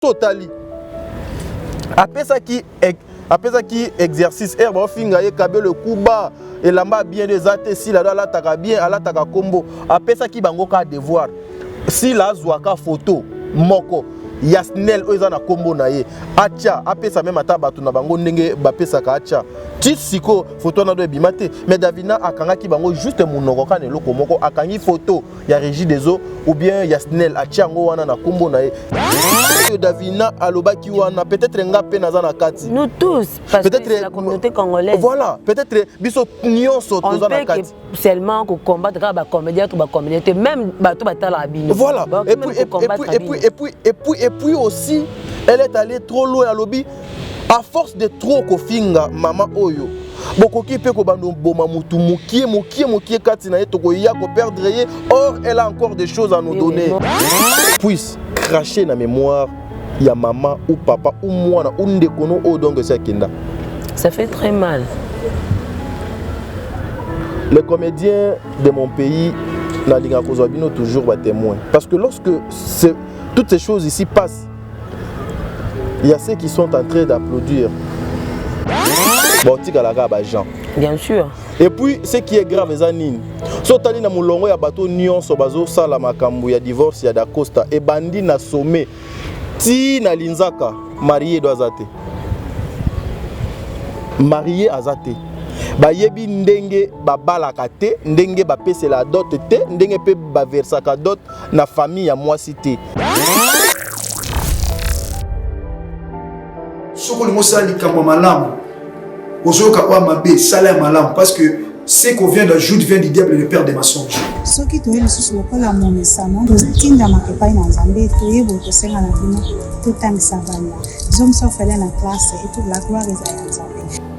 totally. Après ça qui exercice herbe finga et kabe le kuba et lamba bien des athées si la taka bien ala taka combo. Après ça qui bango ka devoir. Si la zwaka photo moko Yasnel oza na combo na ye acha apesa même ata batu na bango ndenge bapesa ka acha tisiko photo na do ebimate mais Davina akanga ki bango juste munoko kana eloko moko akangi photo ya Régie des eaux ou bien Yasnel acha ngo wana na combo na ye Davina alobaki wana peut-être nga pe naza na kati nous tous parce que c'est la communauté congolaise voilà peut-être biso nyonso toza na kati seulement ko combattre ba comédien to ba comédien même bato batala bino voilà et puis aussi elle est allée trop loin à lobby à force de trop kofinga mama oyo bokoki pe ko bando boma mutu mokie kati na ye to ko ya ko perdre ye or elle a encore des choses à nous donner puisse cracher na mémoire ya maman ou papa ou mwana ou ndekono o donc c'est kenda ça fait très mal. Les comédiens de mon pays n'alinga kozabino toujours ba témoin parce que lorsque toutes ces choses ici passent, il y a ceux qui sont en train d'applaudir. Bon, Jean. Bien sûr. Et puis, ce qui est grave, c'est que si tu as un ya bateau nion so bazo sala makambu ya divorce ya da costa et bandi na sommet ti na linzaka marié doazate. Marié azate. Bayebi ndenge babalaka te ndenge bapesela dot te ndenge pe baversaka dot na famille ya mwasi te. Soko le mosali kamba malamu ozoka kwa mabe sala malamu parce que ce qu'on vient d'ajouter vient du diable le père des mensonges. Ce qui te est le sous lokola monesano tozinda makepai na nzambe toyebo tosenga na bino totangisa bana zomo sofela na classe et toute la gloire est à nzambe.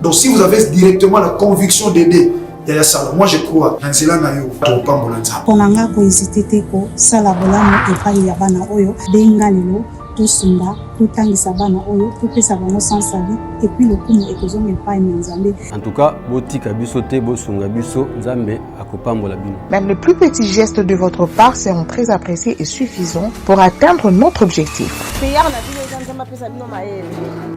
Donc si vous avez directement la conviction d'aider Yaya Sala, moi je crois Nanzela na yo to pambola nzambe. Konanga ko hésiter te ko sala bolamo epai ya bana oyo benga lelo tosunda totangisa bana oyo topesa bango sans avis et puis le kumu ekozonga epai na nzambe. En tout cas, botika biso te bosunga biso nzambe akopambola bino. Même les plus petits gestes de votre part seront très appréciés et suffisants pour atteindre notre objectif.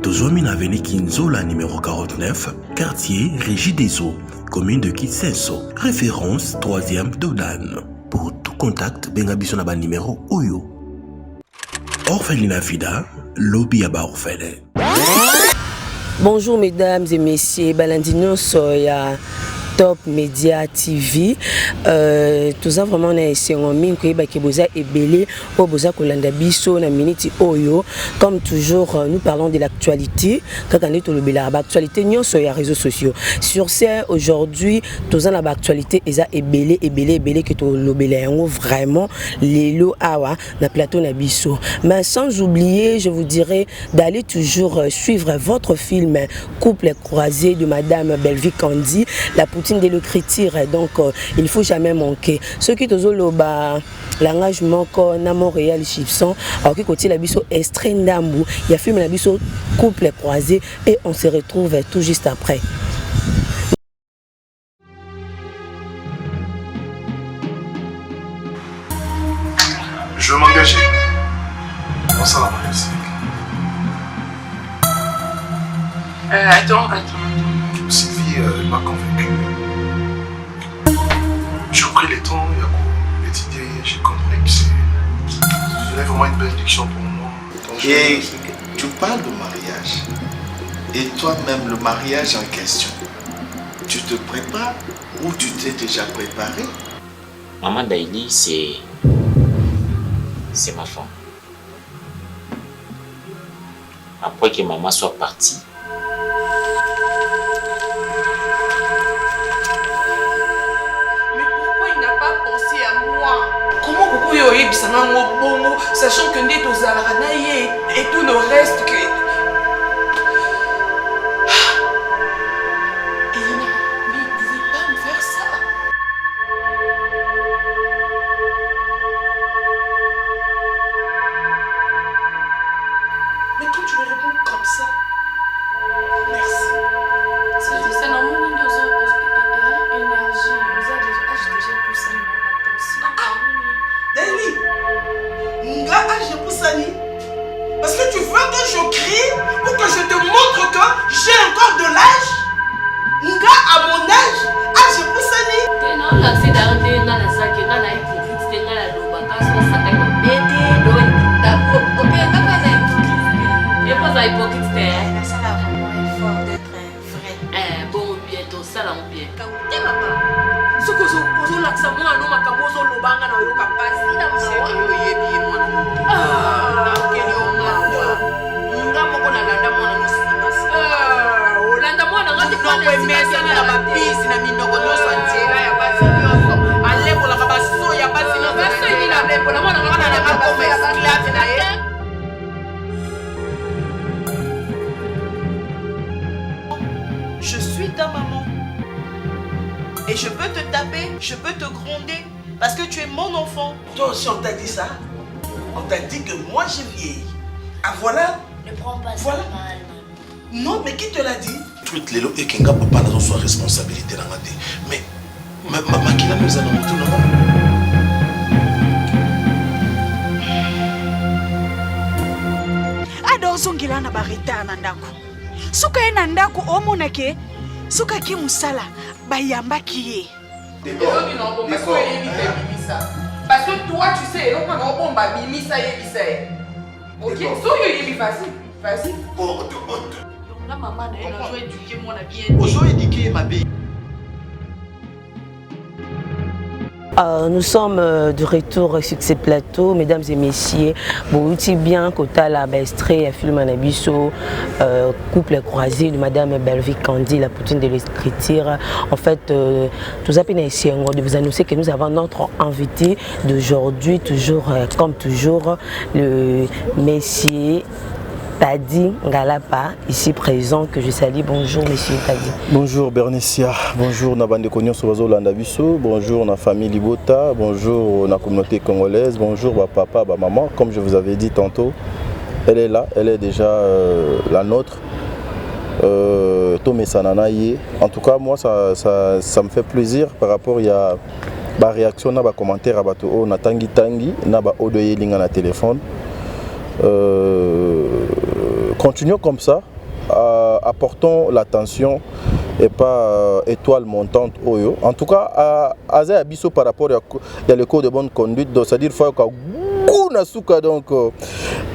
Tozomi Avenue Kinzola numéro 49, quartier Régie des eaux, commune de Kitsenso, référence 3e Dodan. Pour tout contact, bengabiso na ba numéro Oyo. Orphelinat Fida, lobby à bas orphelin. Bonjour mesdames et messieurs, Balandino Soya. Top Media TV, tout ça vraiment na essayé en mine que ba boza ebele o boza kolanda biso na minute oyo. Comme toujours nous parlons de l'actualité quand on est au lobela actualité nyon sur les réseaux sociaux. Sur ce aujourd'hui tout ça na actualité eza ebele que to lobela vraiment lelo awa na plateau na biso. Mais sans oublier, je vous dirais d'aller toujours suivre votre film Couple croisé de madame Belvi Candy, la de l'écriture, donc il faut jamais manquer. Ceux qui te loba l'engagement qu'on a Montréal Chipson, alors qui côté la biso extrait d'ambou, il y a film la biso couple croisé et on se retrouve tout juste après. Je veux m'engager. Comment ça va, Marie? Attends. Sylvie m'a convaincu. J'ai pris le temps, il y a étudié, j'ai compris que c'est vraiment une bénédiction pour moi. Et tu parles de mariage. Et toi-même, le mariage en question, tu te prépares ou tu t'es déjà préparé? Maman Daily, c'est ma femme. Après que maman soit partie, sachant que Ndé Tozalana et tout le reste que... Elena, mais il ne pouvait pas me faire ça. Mais quand tu me réponds comme ça, merci. C'est normal, énergie. J'ai déjà plus ça dans ma pensée. Dani! Nga age poussani parce Est-ce que tu veux que je crie pour que je te montre que j'ai encore de l'âge? Nga à mon âge, je pousse à ni. Non, là c'est d'arrêter, là la sac, là la hypocrite, c'est là la loba, ça ça va bébé, donc d'accord. Ok, d'accord, ça hypocrite. Et pas ça hypocrite, c'est. Ça là vraiment effort d'être vrai. Bon bientôt, ça là on bien. T'es papa. Ce que je l'accent moi non ma kabozo lobanga na yo kapasi na moi. C'est yo yebi moi na. Ah, OK yo moi. Nga moko na landa moi na musiki. Olanda moi na ngati kwa mesa na mapisi na minoko nyonso nzela ya basi nyonso. Alebo la kabaso ya basi nyonso. Baso ni na alebo na moi na ngana na makoma esclave na ye. Je suis ta maman. Et je peux te taper, je peux te gronder, parce que tu es mon enfant. Toi aussi on t'a dit ça? On t'a dit que moi j'ai vieilli. Ah voilà. Ne prends pas voilà. ça mal. Non, mais qui te l'a dit? Truc lelo et kenga papa na soit responsabilité na ngate. Mais ma kila nous allons tout non. Ado zongila na barita na ndako. Suka ena ndako omonake suka ki musala bayamba kiye. Parce que toi tu sais, donc on a bomba mimisa yebisa. OK, so yo vas-y, vas-y. Honte. Donc la maman elle a joué éduquer moi na bien. Ozo éduquer ma belle. Nous sommes de retour sur ces plateaux, mesdames et messieurs. Bon, aussi bien qu'au la extrait, film Anabiso, couple croisé de madame Belvic Candy, la poutine de l'écriture. En fait, nous avons essayé de vous annoncer que nous avons notre invité d'aujourd'hui, toujours, comme toujours, le messier Tadi Ngalapa, ici présent, que je salue. Bonjour, monsieur Tadi. Bonjour, Bernicia. Bonjour, Nabande Konyon Sovazo Landabiso. Bonjour, la famille Libota. Bonjour, la communauté congolaise. Bonjour, papa, maman. Comme je vous avais dit tantôt, elle est là. Elle est déjà la nôtre. Tomé Sananaye. En tout cas, moi, ça me fait plaisir par rapport à la réaction, à commentaire, à Tangi Tangi, à Odoye Linga na téléphone. Continuons comme ça, apportons l'attention et pas étoile montante Oyo. En tout cas, à Abisso par rapport à le code de bonne conduite, c'est-à-dire qu'il faut que donc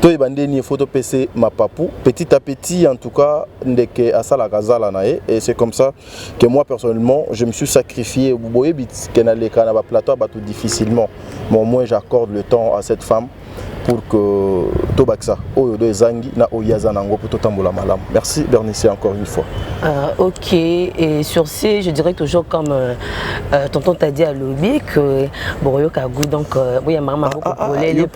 toi bandeni photo PC ma papou petit à petit en tout cas ndeke asala kazala nae et c'est comme ça que moi personnellement je me suis sacrifié boye bit kenale kana ba plateau batou difficilement mais au moins j'accorde le temps à cette femme pour que Tobaksa, Oyo Zangi, na Oyaza Nango pour Totambola Malam. Merci Bernicia encore une fois. Ok, et sur ce, je dirais toujours comme tonton t'a dit à l'obé que Boroyo Kagou, donc oui, maman beaucoup pour les donc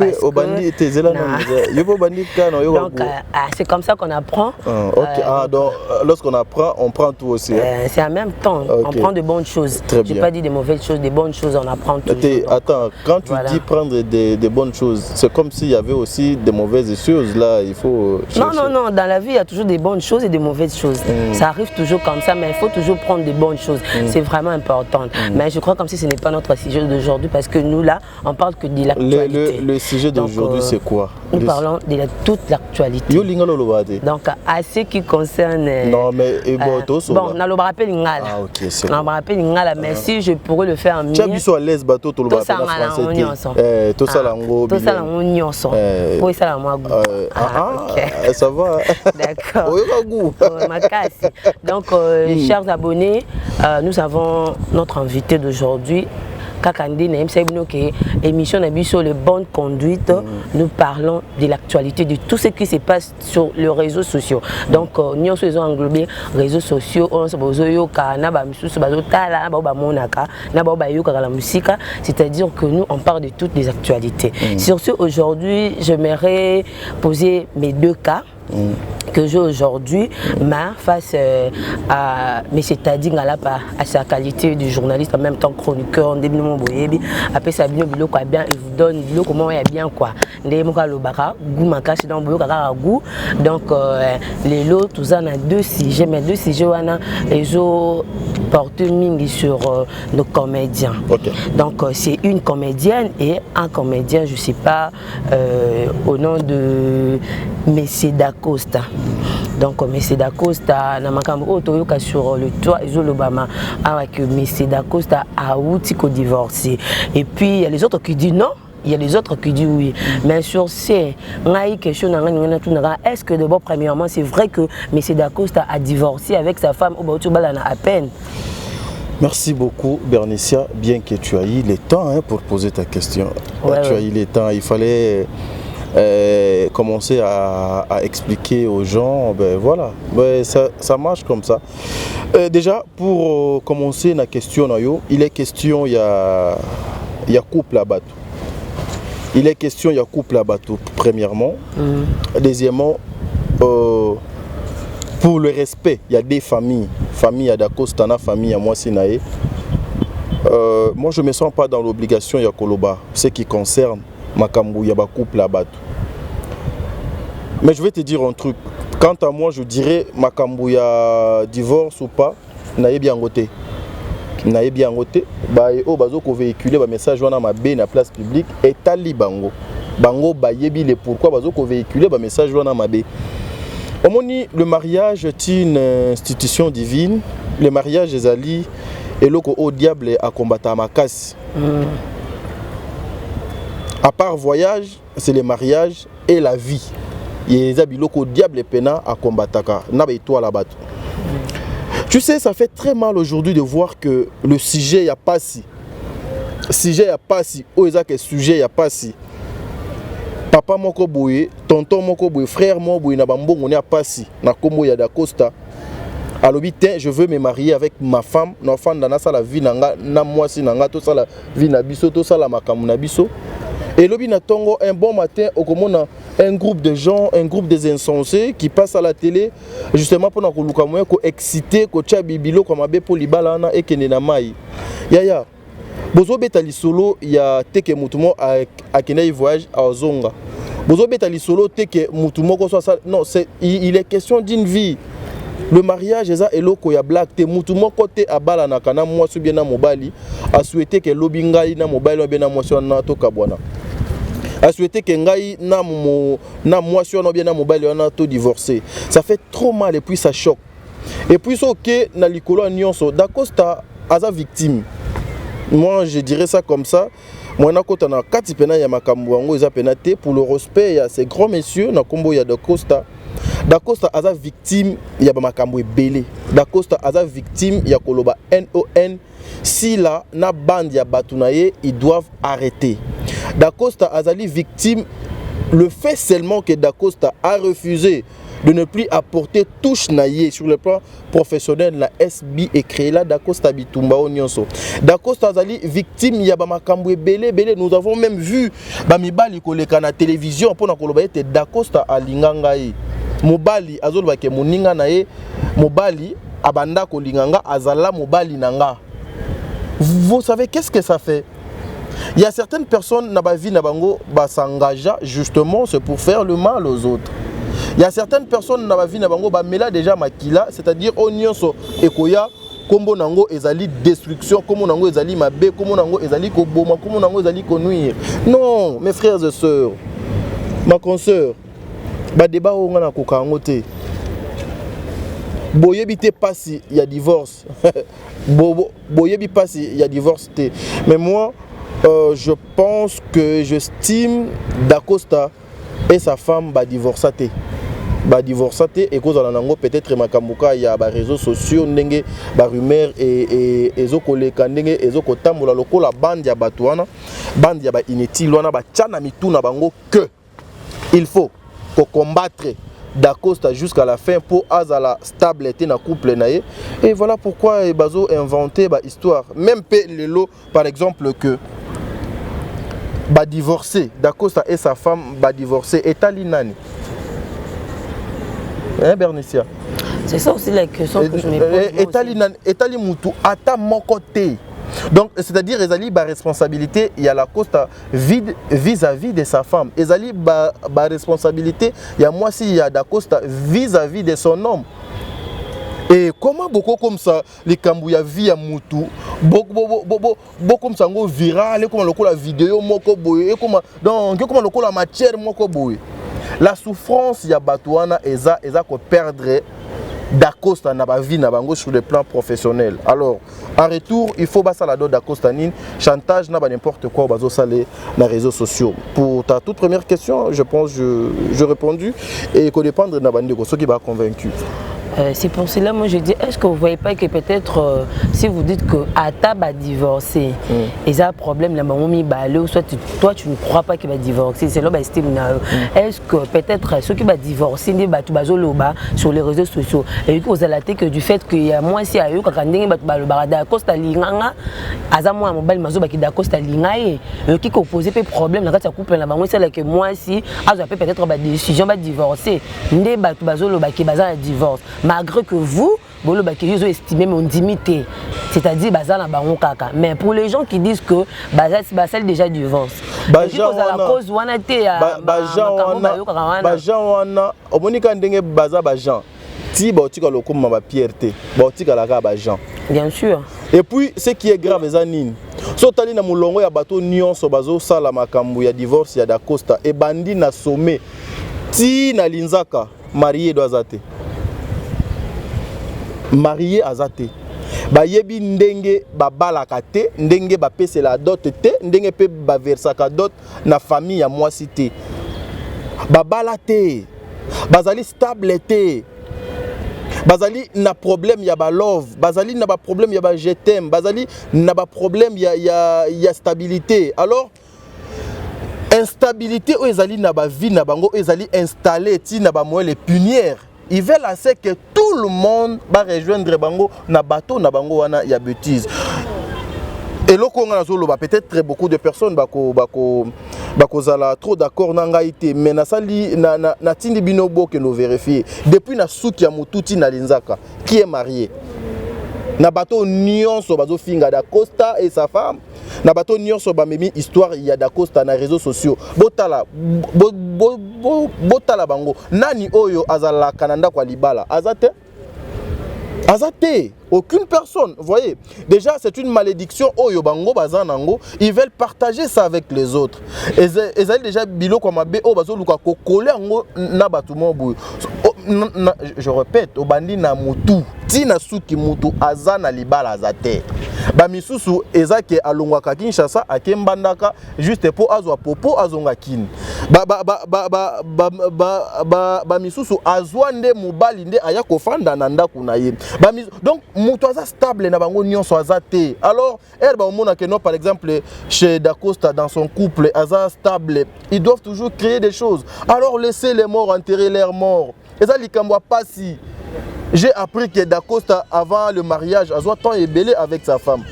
c'est comme ça qu'on apprend. Ok, donc lorsqu'on apprend, on prend tout aussi. C'est en même temps, on prend de bonnes choses. Je n'ai pas dit des mauvaises choses, des bonnes choses, on apprend toujours. Attends, quand tu dis prendre des bonnes choses, c'est comme s'il y avait aussi des mauvaises choses là, il faut chercher. Non, dans la vie il y a toujours des bonnes choses et des mauvaises choses. Ça arrive toujours comme ça, mais il faut toujours prendre des bonnes choses. C'est vraiment important. Mais je crois comme si ce n'est pas notre sujet d'aujourd'hui parce que nous là, on parle que de l'actualité. Le sujet d'aujourd'hui c'est quoi? Nous parlons de toute l'actualité. Donc à ce qui concerne... Non mais bon, on a le rappel Ingala. Ah ok, c'est on a le rappel Ingala, mais si je pourrais le faire mieux... Tu as vu sur l'aise bateau, tout le français. Tout ça l'ango. Tout ça l'ango. Oui, ça moi goût. Ça va. D'accord. Donc, chers abonnés, nous avons notre invité d'aujourd'hui. Kakandi Naim Saibino qui est émission Nabiso les bonnes conduites. Nous parlons de l'actualité, de tout ce qui se passe sur les réseaux sociaux. Donc nous sommes englobés réseaux sociaux, on se base yo kana ba misusu bazo tala ba monaka na ba yo la musique, c'est-à-dire que nous on parle de toutes les actualités. Sur ce aujourd'hui, j'aimerais poser mes deux cas que j'ai aujourd'hui, face à M. Tadi Ngalapa, à sa qualité de journaliste, en même temps chroniqueur, après ça, il vous donne comment il y a bien quoi. Donc, les lots, tout ça, on a deux sujets, mais deux sujets, les porter mingi sur nos comédiens. Donc c'est une comédienne et un comédien, je sais pas, au nom de Messie Dacosta. Donc Messie Dacosta na makambo otoyoka sur le toit ezolobama avec Messie Dacosta a outi ko divorcer. Et puis il y a les autres qui disent non. Il y a les autres qui disent oui. Mais sur ces questions, est-ce que d'abord, premièrement, c'est vrai que M. Dacosta a divorcé avec sa femme au Bautoubalana à peine? Merci beaucoup, Bernicia. Bien que tu aies eu le temps pour poser ta question. Tu as eu le temps. Il fallait commencer à expliquer aux gens. Ben voilà, ben, ça marche comme ça. Déjà, pour commencer la question, il est question, il y a couple à bateau. Il est question, il y a couple à bateau, premièrement. Deuxièmement, pour le respect, il y a des familles. Famille à Dakostana, famille à moi Sinae. Moi, je ne me sens pas dans l'obligation, il y a Koloba, ce qui concerne Makambu, il y a couple à bateau. Mais je vais te dire un truc. Quant à moi, je dirais Makambu, il y a divorce ou pas, naïe bien côté. Naïe bien côté. Bah, oh, bazo ko véhiculer ba message wana mabe na place publique et tali bango. Bango ba yebi le pourquoi bazo ko véhiculer ba message wana mabe. Omoni, le mariage est une institution divine. Le mariage est ali et loko au diable à combattre à makasi. À part voyage, c'est le mariage et la vie. Il y a des loko diable pena à combattre na ba étoile là-bas. Tu sais, ça fait très mal aujourd'hui de voir que le sujet il y a pas si. Sujet il y a pas si. Oh, ils a que sujet il y a pas si. Papa moko boye, tonton moko boye, frère moko boye na bambongo ne a pas si. Na kombo ya Dacosta. Alors je veux me marier avec ma femme, na femme dans la vie nanga na moi si nanga to ça la vie na biso to ça la makamu na biso. Et lobi na tongo un bon matin au komona un groupe de gens, un groupe des insensés qui passent à la télé justement pour nous luka moyen ko exciter ko tia bibilo ko mabe pour libala na ekene na mai. Yaya. Bozo betali solo ya teke mutumo a kene voyage à Ozonga. Bozo betali solo teke mutumo ko soit non, c'est il est question d'une vie. Le mariage eza eloko ya black te mutumo côté abala na kana moi sou bien na mobali a souhaité que lobingai na mobali bien na moi sur na to kabwana. A souhaité que ngai na moi sur bien na mobali on a tout divorcé. Ça fait trop mal et puis ça choque. Et puis ok na likolo nyonso Dacosta aza victime. Moi je dirais ça comme ça. Moi na kota na kati pena ya makambo ngo eza penate pour le respect ya ces grands messieurs na kombo ya Dacosta. Dacosta aza victime ya ba makambo ebele. Dacosta aza victime ya koloba NON. Si là na bande ya batunaye ils doivent arrêter. Dacosta azali victime le fait seulement que Dacosta a refusé de ne plus apporter touche naïe sur le plan professionnel la SB et créé là Dacosta bitumba onyonso. Dacosta azali victime ya ba makambo ebele belé. Nous avons même vu ba mibali koleka na télévision pour na koloba ete Dacosta alinganga yi. Mobali azoloba ke moninga na ye mobali abanda kolinganga azala mobali nanga. Vous savez qu'est-ce que ça fait? Il y a certaines personnes na ba vie na bango ba s'engagent justement c'est pour faire le mal aux autres. Il y a certaines personnes na ba vie na bango ba mela déjà makila, c'est-à-dire onyonso ekoya kombo nango ezali destruction, kombo nango ezali mabe, kombo nango ezali ko boma, kombo nango ezali ko nuire. Non, mes frères et sœurs, ma consoeur, ba débat on na ko kango te. Boyebi te pasi il y a divorce. Boyebi pasi il y a divorce te. Mais moi je pense que j'estime Dacosta et sa femme ba divorcé. Ba divorcé et cause nango peut-être makambuka ya ba réseaux sociaux ndenge ba rumeur et ezokoleka ndenge ezokotambola lokola bande ya batuana bande ya ba inutile wana ba tchana mituna bango que il faut combattre Dacosta jusqu'à la fin pour azala stabilité na couple naé. Et voilà pourquoi bazo inventé ba histoire même pe lelo par exemple que ba divorcé Dacosta et sa femme ba divorcé etali nani. Hein Bernicia? C'est ça aussi la question que je me pose. Etali mutu ata mon côté. Donc, c'est-à-dire, Ezali, ba responsabilité, il y a la Costa vis-à-vis de sa femme. Ezali, ba responsabilité, il y a moi si il y a Dacosta vis-à-vis de son homme. Et comment beaucoup comme ça, les Kambouya vie à Moutou, beaucoup comme ça, viral, comment la vidéo, donc comment la matière, la souffrance, il y a Batouana, et ça qu'on perdrait d'Acosta na ba vie na bango sur le plan professionnel. Alors, en retour, il faut passer la dot d'Acostanine, chantage na ba n'importe quoi bazo salé na réseaux sociaux. Pour ta toute première question, je pense je répondu et qu'on dépendre na bande ceux qui va convaincu. C'est pour cela, moi je dis, est-ce que vous ne voyez pas que peut-être si vous dites que Ata va divorcer, et ça a un problème, la maman ou soit toi tu ne crois pas qu'il va divorcer, c'est là que est-ce que peut-être ceux qui vont divorcer, sur les réseaux sociaux, et que vous allez que du fait qu'il y a moins si à eux, quand on est à Costa Linganga, à moi, mobile mazo qui est à Costa Linganga, qui compose des problèmes, quand tu couple la maman, c'est que moi si, peut-être la décision va divorcer, ne va qui est divorce. Malgré que vous avez estimé mon dignité, c'est-à-dire bazar na kaka. Mais pour les gens qui disent que bazar c'est déjà divorce. Bazar la cause wana te bazar wana omonika ndenge bazar bajan. Ti botika lokoma ba pierté, botika la ka bajan. Bien sûr. Et puis ce qui est grave ezanine. So tali na mulongo ya bato nyonso bazo sala makambu ya divorce ya d'Acosta et bandi na sommet. Ti na linzaka marié doazate. Marié azate ba yebi ndenge ba balaka te ndenge ba pese la dot te ndenge pe ba versaka dot na famille ya mwasi te ba balate bazali stable te bazali na problème ya ba love bazali na ba problème ya ba je t'aime bazali na ba problème ya stabilité. Alors instabilité o ezali na ba vie na bango ezali installé ti na ba moelle punière. Ils veulent assez que tout le monde va rejoindre bango na bateau na bango wana ya bêtise. Et là peut-être très beaucoup de personnes bako zala trop d'accord na ngaité mais na sali na tindi binobo que nous vérifier depuis na souki ya mututi na linzaka qui est marié na bateau nyonso bazo finga d'Acosta et sa femme na bateau nyonso ba memi histoire il y a d'Acosta na réseaux sociaux botala bango nani oyo azala kananda kwa libala azate aucune personne. Vous voyez, déjà c'est une malédiction oyo bango bazanango, ils veulent partager ça avec les autres. Et ils ont déjà bilo comme abe o bazo luka ko coller ngo na batumo boy. Je répète, au bandi na mutu, tina suki mutu azana libala azate. Ba misusu ezake alongwaka Kinshasa akembandaka juste po azwa popo azonga kin. Ba misusu azwa nde mobali nde aya kofanda na ndaku na ye. Donc mutu aza stable na bango nyonso azate. Alors herba omona que non par exemple chez d'Acosta dans son couple aza stable, ils doivent toujours créer des choses. Alors laissez les morts enterrer leurs morts. Et ça likamwa pas si j'ai appris que d'Acosta avant le mariage a soit tant ébélé avec sa femme.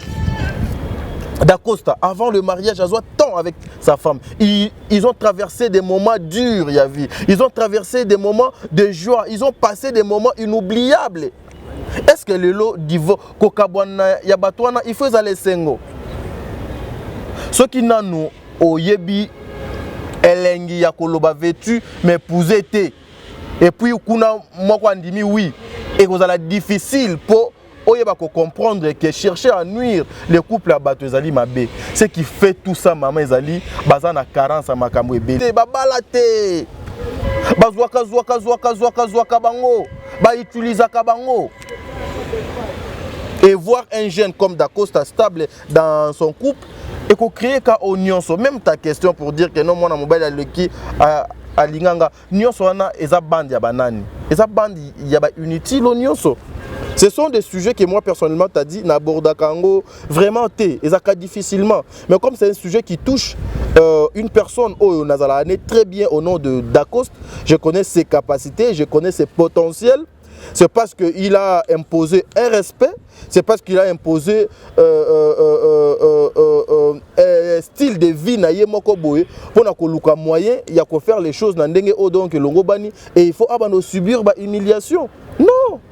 D'Acosta avant le mariage a soit tant avec sa femme. Ils ont traversé des moments durs, Yavi. Ils ont traversé des moments de joie. Ils ont passé des moments inoubliables. Est-ce que le lot divorce kokabwana yabatwana il faut aller sengo. Ceux qui n'ont nous au yebi elengi ya koloba vêtu mais pousé té. Et puis kuna moko ndimi oui et que ça la difficile pour oyeba ko comprendre que chercher à nuire les couples à bato ezali mabe. Ce qui fait tout ça maman ezali bazana carence à makambo ebele. Babalate. Bazwaka bango. Ba utiliser bango. Et voir un jeune comme d'Acosta stable dans son couple et qu'on crée qu'à oignon. Même ta question pour dire que non mon mobile a qui à Linganga, nyonso wana eza bande ya banani. Eza bande ya ba inutile o nyonso. Ce sont des sujets que moi personnellement t'as dit n'aborde kango vraiment ezaka difficilement. Mais comme c'est un sujet qui touche une personne au nazala très bien au nom de d'Acosta, je connais ses capacités, je connais ses potentiels. C'est parce qu'il a imposé un respect, c'est parce qu'il a imposé un style de vie naïe moko boye pour na koluka moyen il y a qu'à faire les choses na ndenge o donc longo bani et il faut abano subir ba humiliation.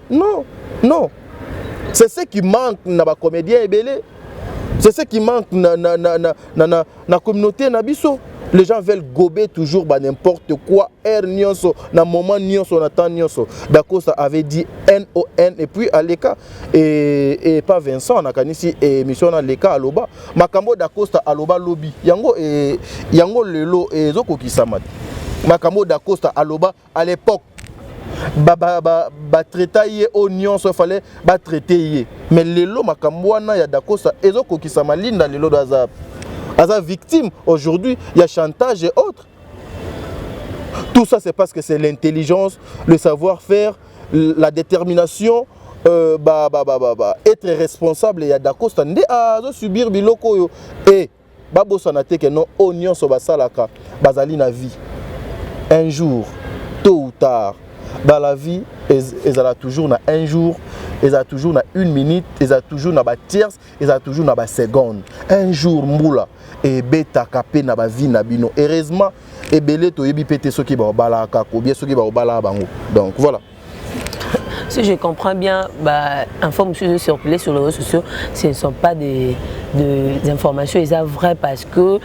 Non. C'est ce qui manque na ba comédien ebele. C'est ce qui manque na communauté na biso. Les gens veulent gober toujours n'importe quoi. R nyonso, na moment nyonso, na temps nyonso. Dacosta avait dit N-O-N et puis Aleka et pas Vincent, on a ici émission Aleka Aloba. Makambo Dacosta Aloba Lobby. Yango lelo et Zoko Kisamat. Makambo Dacosta Aloba à l'époque. Traiter au nyonso, fallait traiter. Mais lelo Makambo wana ya Dacosta et Zoko Kisama linda lelo d'Azab. As victime, aujourd'hui, il y a chantage et autres. Tout ça, c'est parce que c'est l'intelligence, le savoir-faire, la détermination, être responsable. Il y a d'Acosta, à subir biloko et babo sanate que non oignon so basalaka, bazali na vie. Un jour, tôt ou tard, dans la vie, ils ont toujours na un jour, ils ont toujours na une minute, ils ont toujours na ba tierce, ils ont toujours na ba seconde. Un jour moula. Et beta kapé na ba vie na bino. Heureusement, et belé to yebi pété ceux qui ba bala kako, bien ceux qui ba bala bango. Donc voilà. Si je comprends bien, informations circulées sur les réseaux sociaux, ce ne sont pas des informations vraies parce que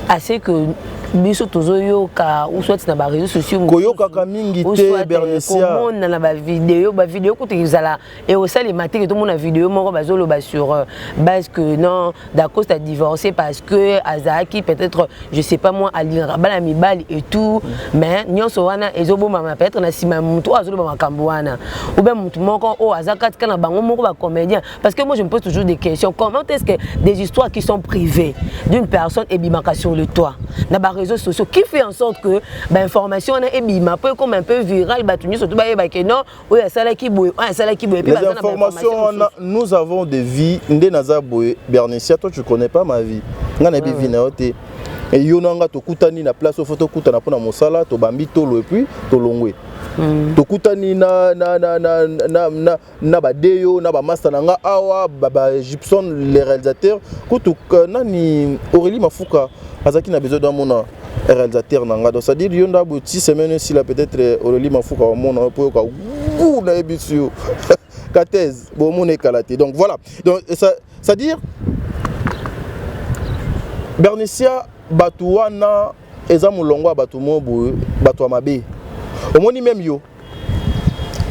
assez que biso tozoyoka ou soit na ba réseaux sociaux koyoka kamingi te Bernicia on na ba vidéo kotekizala et aussi les matins que tout le monde a vidéo moko bazolo ba sur base que non Dacosta a divorcé parce que Azaki peut-être je sais pas moi alira bala mibali et tout mais nyonso wana ezobo mama peut-être na sima mutu azolo ba makambo wana ou bien mutu moko o azaka tika na bango moko ba comédien parce que moi je me pose toujours des questions comment est-ce que des histoires qui sont privées d'une personne et bimaka sur le toit na réseaux sociaux qui fait en sorte que l'information est bima peu comme un peu viral surtout non oui ça qui boue les informations nous avons des vies ndé naza boye Bernicia toi tu connais pas ma vie ngana bi vie na yote et yonanga to kutani na place photo kutana pona mosala to bambi tolo et puis to longwe to kutani na ba deyo na ba master nanga awa ba Gibson les réalisateurs kutu nani Aurélie Mafuka azaki na besoin d'un mon réalisateur nanga donc ça dit yonda bouti semaine si là peut-être Aurélie Mafuka wa mon pour ka ou na ebisu katez bon mon ekalaté donc voilà donc ça dire Bernicia batuana eza mulongwa batu mobo batu mabe omoni même yo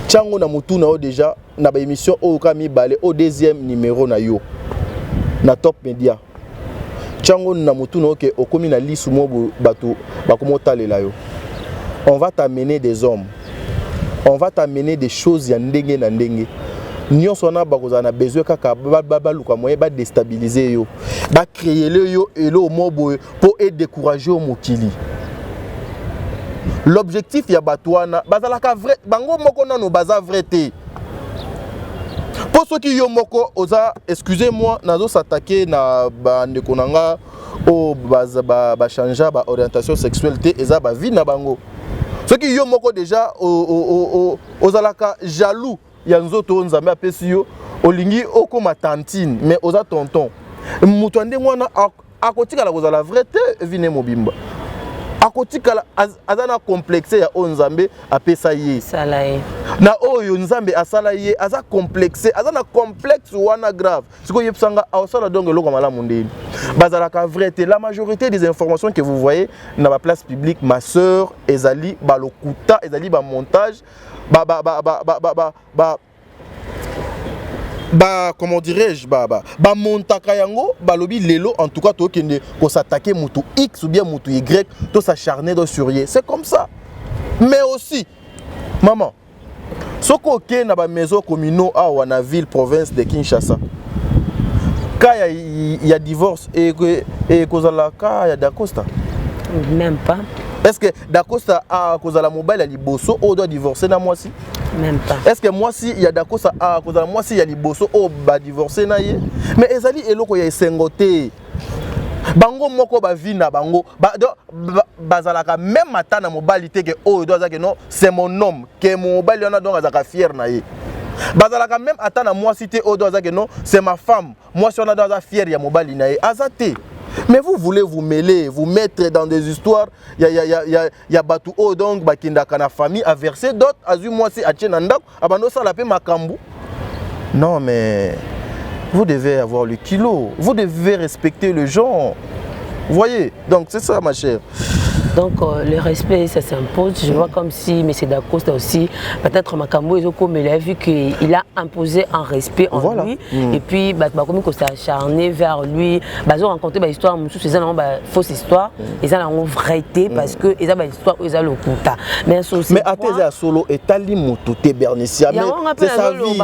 chango na mutu na déjà na ba émission o ka mi balé au deuxième numéro na yo na Top Media chango na mutu na ke okomi na lisu mobo batu bakomotalela yo on va t'amener des hommes on va t'amener des choses ya ndenge na ndenge nyonso na bakozana besoin kaka baluka moyen ba déstabiliser yo ba créer le yo elo mobo pour décourager au mokili. L'objectif ya batouana bazalaka vrai bango moko nano baza vrai te pour ceux qui yo moko oza excusez-moi nazo s'attaquer na bande konanga o baza ba changer ba orientation sexuelle te eza ba vie na bango ceux qui yo moko déjà ozalaka jaloux ya nzoto nzambe apesi yo olingi okoma tantine mais oza tonton mutu ande mwana akotika la kozala vrai te vine mobimba akotika azana complexe ya onzambe apesa ye salaye na oyo nzambe asala ye aza complexe azana complexe wana grave siko yepsanga asala donc eloko malamu ndeni bazalaka vrai te la majorité des informations que vous voyez na ba place publique ma sœur ezali balokuta ezali ba montage comment dirais-je montaka yango balobi lelo en tout cas to kende ko s'attaquer mutu X ou bien mutu Y to s'acharner sur ye c'est comme ça mais aussi maman soko ke na ba maison communaux a wana ville province de Kinshasa quand il y a divorce et kozala ka ya Dacosta même pas est-ce que Dacosta a kozala mobile à liboso o doit divorcer na moi si même pas. Est-ce que moi si il y a d'accord ça a cause moi si il y a liboso au ba divorcer na ye mais ezali eloko ya sengote bango moko ba vie na bango bazalaka même atana mobilité que o doit dire que non c'est mon homme que mon mobile on a donc azaka fier na ye bazalaka même atana moi si te o doit dire que non c'est ma femme moi si on a donc fier ya mobile na ye azate. Mais vous voulez vous mêler, vous mettre dans des histoires, il y a Batou O donc Bakinda Kana famille a versé d'autres, azu moi si Achenanda, abando ça la paix Makambu. Non mais vous devez avoir le kilo, vous devez respecter le genre. Vous voyez? Donc c'est ça ma chère. Donc le respect, ça s'impose. Je vois comme si M. Dacosta aussi, peut-être Makambo, il a vu qu'il a imposé un respect en lui. Et puis, comme il s'est acharné vers lui, ils ont rencontré une histoire, ils ont une fausse histoire, ils ont une vérité parce que ils ont une histoire, ils ont le kuta. Mais à tes solo, et tali mututé Bernicia. C'est sa vie.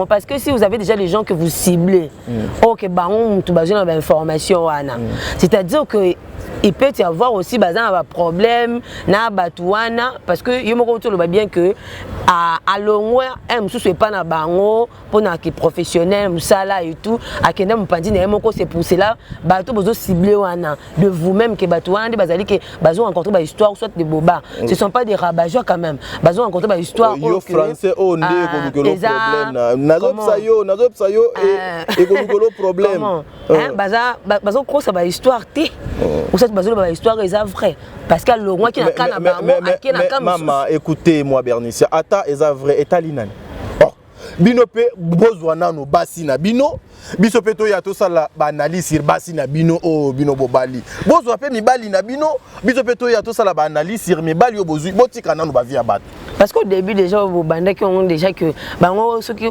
Parce que si vous avez déjà des gens que vous ciblez, ok, information. C'est-à-dire que il peut y avoir aussi des problèmes parce que je me bien que à long terme, pas na bango pour na professionnel musala et tout à kenda mpandi na moko c'est pour cela bato bozo ciblé wana de vous-même que bato wana bazali que bazo rencontrer ba histoire soit des boba ce sont pas des rabat-joie quand même bazo rencontrer ba histoire yo français on dit que le problème nazo psayo et que problème bazo croire ba histoire té ou ça bazo ba histoire est vrai parce que le roi qui na kana bango maman écoutez-moi Bernicia ata est vrai et talinani bino pe bozwana no basi na bino biso pe to ya to sala ba analyse sur basi na bino o bino bobali bozwa pe mibali na bino biso pe to ya to sala ba analyse sur mibali o bozui botika na no ba via bato parce qu'au début déjà vous bandez qui ont déjà que bango ceux qui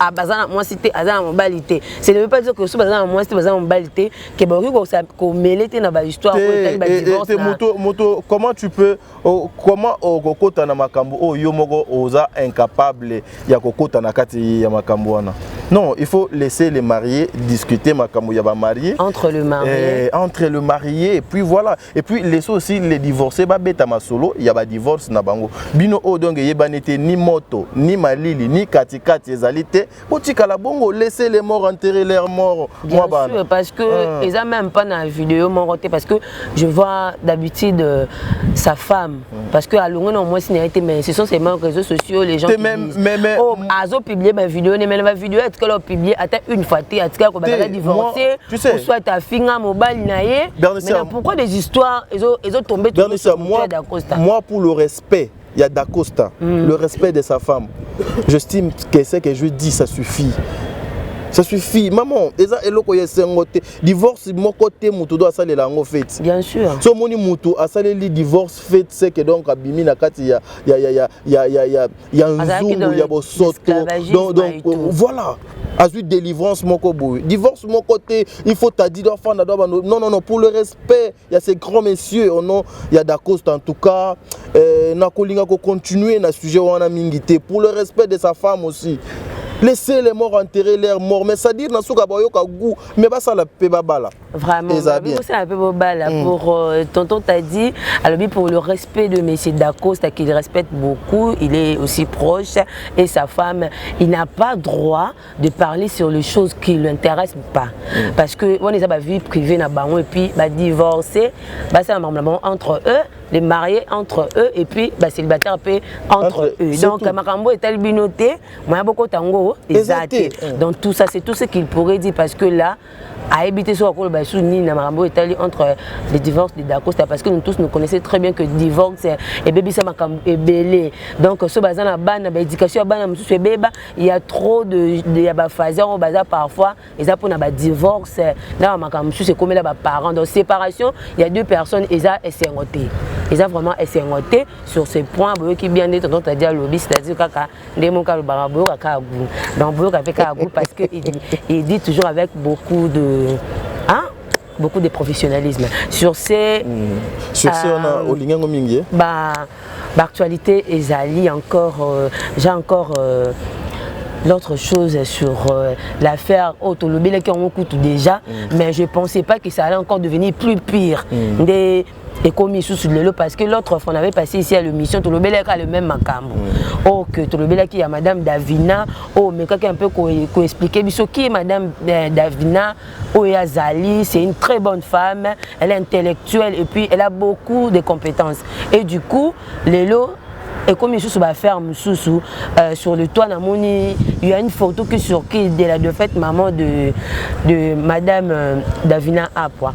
a bazana moi cité azana mobilité c'est ne veut pas dire que sous bazana moi cité bazana mobilité que ba ko melete na ba histoire ko ba divorce moto comment tu peux comment kokota na makambo o yo moko oza incapable ya kokota na kati ya makambo wana. Non, il faut laisser les mariés discuter makambo ya ba marié entre le marié et puis voilà et puis laisser aussi les divorcés ba beta masolo ya ba divorce na bango bino o donc yebanete ni moto ni malili ni katikati ezalité botika la bongo laisser les morts enterrer leurs morts moi sûr, parce que ils a même pas na vidéo monté parce que je vois d'habitude sa femme parce que à longue non moi c'est été mais ce sont ces réseaux sociaux les gens qui disent oh azo publier ma vidéo mais ma vidéo est que l'on publié attends une fois tu as qu'on va divorcer ou soit ta fille à mobile naie mais pourquoi des histoires ils ont tombé tout moi pour le respect il y a Dacosta le respect de sa femme j'estime que ce que je dis ça suffit. Ça suffit. Maman, divorce mon côté mutu doit saler la fait. Bien sûr. So moni mutu a salé le divorce fait c'est que donc abimi na kati ya nzungu ya bosoto donc voilà. Ensuite délivrance mon kobo. Divorce mon côté, il faut ta dire enfant non pour le respect, il y a ces grands messieurs non, il y a Dacosta en tout cas na kolinga ko continuer na sujet wana mingité pour le respect de sa femme aussi. Laissez les morts enterrer leurs morts. Mais ça dit, mais ça la paix babala. Vraiment, c'est un peu babala. Pour tonton t'a dit, alors pour le respect de M. Dacosta, qu'il respecte beaucoup, il est aussi proche, et sa femme, il n'a pas droit de parler sur les choses qui ne l'intéressent pas. Parce que on est à la vie privée, et puis divorcer, c'est un moment entre eux. Les mariés entre eux et puis célibataires entre eux. Donc Makambo est albinoté, moi beaucoup tango exacté. Donc tout ça c'est tout ce qu'il pourrait dire parce que là à habiter sur le basou ni na Makambo est allé entre les divorces de Dacosta parce que nous tous nous connaissons très bien que divorce et bébé ça Makambo est belé. Donc ce bazan la ban na éducation ban na c'est bébé il y a trop de y a phase au bazar parfois ils a pour na divorce là Makambo c'est comme là parents donc séparation il y a deux personnes ils a essengoté. Ils ont vraiment essayé sur ce point qui bien dit tonton t'a dit à lobby c'est-à-dire kaka ndemoka le barabo kaka goût donc boyo fait kaka goût parce que il dit toujours avec beaucoup de professionnalisme sur ces on a olingango mingi actualité ezali encore j'ai encore l'autre chose sur l'affaire Otolobele qui ont coûté déjà mais je ne pensais pas que ça allait encore devenir plus pire et commis sous le lot parce que l'autre fois on avait passé ici à l'émission Tolobele a le même makambo oh que Tolobele qui a madame Davina oh mais quelqu'un un peu qu'on expliquer qui est madame Davina oh Yazali c'est une très bonne femme elle est intellectuelle et puis elle a beaucoup de compétences et du coup les lots et comme je suis ferme sur le toit il y a une photo de la défaite maman de madame Davina Apwa.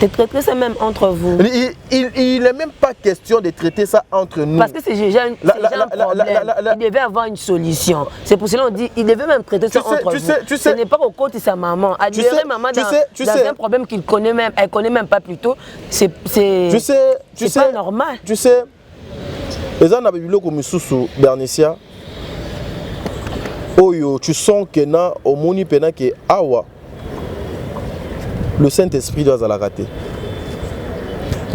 De traiter ça même entre vous. Il n'est même pas question de traiter ça entre nous. Parce que c'est déjà un problème. Il devait avoir une solution. C'est pour cela qu'on dit il devait même traiter ça entre vous. Ce n'est pas au côté de sa maman. Admirer maman dans un problème qu'il connaît même, elle connaît même pas plus tôt. C'est pas normal. Tu sais, les gens n'avaient vu comme sous Bernicia. Oyo, tu sens que na au moni pena que awa. Le Saint-Esprit doit la rater.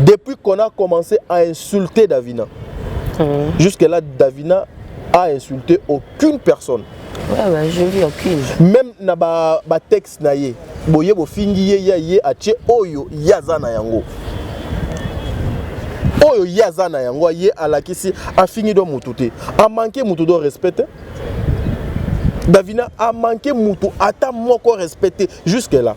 Depuis qu'on a commencé à insulter Davina, jusque-là, Davina a insulté aucune personne. Ouais, je vis aucune. Même na ba texte na ye, boye bo fingi ye ache oyo yazana yango. Oyo yazana yango ye alakisi a fini do mutute. A manqué mutu do respecter. Davina a manqué mutu ata moko respecter jusque-là.